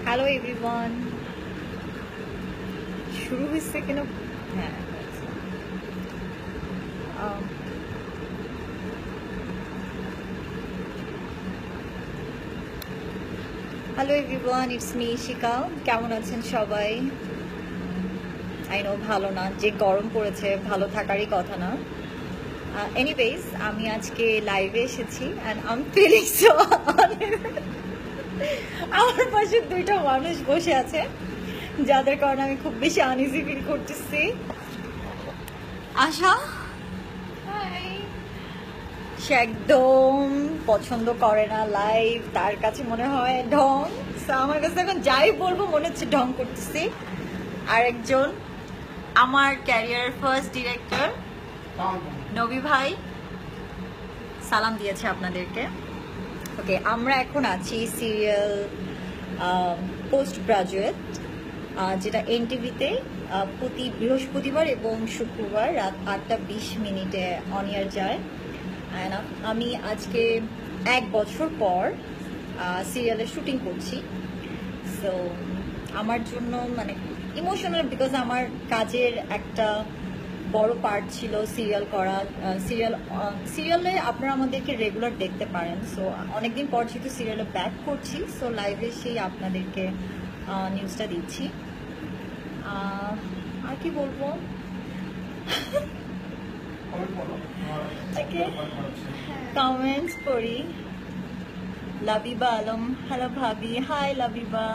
Hello everyone, শুরু হয়েছে কেন? হ্যাঁ, হ্যালো এভরিওয়ান, ইটস মি শিকা। কেমন আছেন সবাই? আই নো ভালো না, যে গরম পড়েছে ভালো থাকারই কথা না। এনিওয়েজ, আমি আজকে লাইভে এসেছি and I am feeling so আমার পাশে দুইটা মানুষ বসে আছে যাদের কারণে আমি খুব বেশি আনইজি ফিল করতেছি। আশা সে একদম পছন্দ করে না লাইভ, তার কাছে মনে হয় ঢং। আমার কাছে এখন যাই বলবো মনে হচ্ছে ঢং করতেছি। আর একজন আমার ক্যারিয়ার ফার্স্ট ডিরেক্টর নবী ভাই সালাম দিয়েছে আপনাদেরকে। ওকে, আমরা এখন আছি সিরিয়াল পোস্ট গ্রাজুয়েট, যেটা এনটিভিতে প্রতি বৃহস্পতিবার এবং শুক্রবার রাত 8:20 অন এয়ার যায়। আমি আজকে 1 বছর পর সিরিয়ালের শুটিং করছি। সো আমার জন্য মানে ইমোশনাল, বিকজ আমার কাজের একটা বড় পার্ট ছিল সিরিয়াল করা। সিরিয়ালে আপনারা আমাদেরকে রেগুলার দেখতে পারেন। সো অনেকদিন পর যেহেতু সিরিয়ালে ব্যাক করছি, সো লাইভে সেই আপনাদেরকে নিউজটা দিচ্ছি। আর কি বলবো, কমেন্টস পড়ি। লাবিবা আলম, হ্যালো ভাবি, হাই লাবিবা।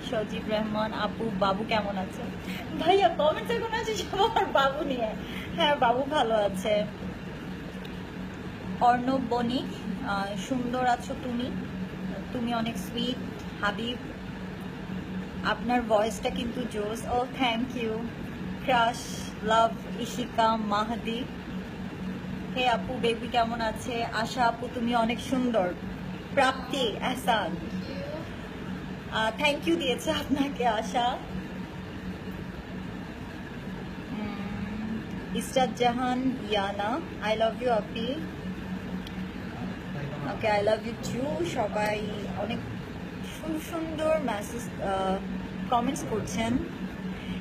সজীব রহমান আপু, বাবু কেমন আছে? ভাইয়া কমেন্টস এখন আছে সব আমার বাবু নিয়ে। হ্যাঁ, বাবু ভালো আছে। অর্ণব বণিক, সুন্দর আছো তুমি, তুমি অনেক সুইট হাবিব, আপনার ভয়েসটা কিন্তু জোস। ও থ্যাংক ইউ। ক্রাশ লাভ ইশিকা মাহাদি, হে আপু বেবি কেমন আছে? আশা আপু তুমি অনেক সুন্দর। প্রাপ্তি এহসান, থ্যাংক ইউ দিয়েছে আপনাকে আশা। ইসরাত জাহান Iyana, I love you Api. Okay, I love you two. সবাই অনেক সুন্দর সুন্দর মেসেজ কমেন্টস করছেন।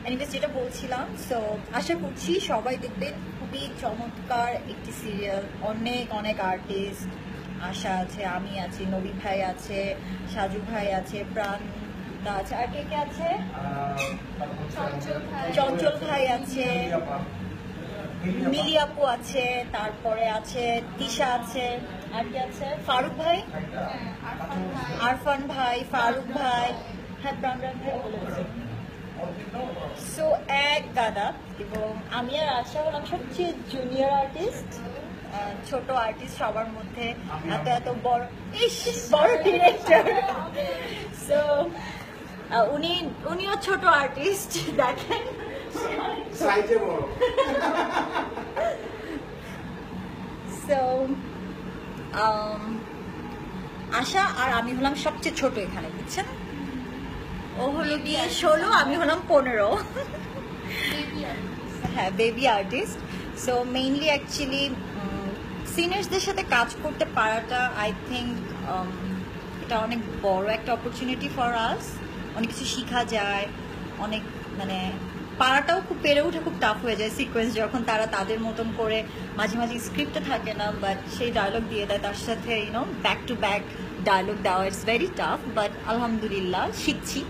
এনিওয়েজ, যেটা বলছিলাম, সো আশা করছি সবাই দেখবেন। খুবই চমৎকার একটি সিরিয়াল, অনেক অনেক আর্টিস্ট আশা আছে, আমি আছি, নবী ভাই আছে, সাজু ভাই আছে, প্রাণ আছে, আর কে কে আছে? চঞ্চল ভাই আছে, মিলি আপু আছে, তারপরে আছে তিশা আছে, আর কি আছে? ফারুক ভাই, আরফান ভাই, ফারুক ভাই, হ্যাঁ প্রাণরান ভাই বলেছে। সো এক গাদা, এবং আমি আর আশা হলাম সবচেয়ে জুনিয়র আর্টিস্ট, ছোট আর্টিস্ট সবার মধ্যে। এত এত বড় বড় ডিরেক্টর। সো উনিও ছোট আর্টিস্ট, দেখেন সো আশা আর আমি হলাম সবচেয়ে ছোট এখানে, বুঝছেন? ও হলো গিয়ে 16, আমি হলাম 15। হ্যাঁ, baby artist. So mainly actually সিনিয়র্সদের সাথে কাজ করতে পারাটা আই থিঙ্ক এটা অনেক বড় একটা অপরচুনিটি ফর আস। অনেক কিছু শেখা যায়, অনেক মানে পারাটাও খুব, পেরে ওঠা খুব টাফ হয়ে যায় সিকোয়েন্স যখন তারা তাদের মতন করে মাঝে মাঝে স্ক্রিপ্টে থাকে না, বাট সেই ডায়লগ দিয়ে দেয়, তার সাথে you know back to back dialogue দেওয়া। ইটস ভেরি টাফ, বাট আলহামদুলিল্লাহ শিখছি।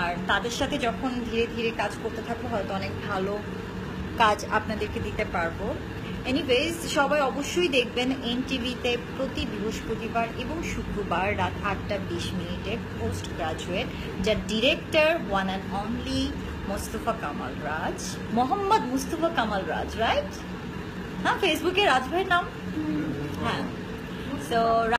আর তাদের সাথে যখন ধীরে ধীরে কাজ করতে থাকবো, হয়তো অনেক ভালো কাজ আপনাদেরকে দিতে পারবো। এনিওয়েজ, সবাই অবশ্যই দেখবেন এনটিভিতে প্রতি বৃহস্পতিবার এবং শুক্রবার রাত 8:20 পোস্ট গ্রাজুয়েট, যার director one and only Mostafa Kamal Raj, Mohammad Mustafa Kamal Raj, right? হ্যাঁ, ফেসবুকে রাজ ভাইয়ের নাম। হ্যাঁ, সো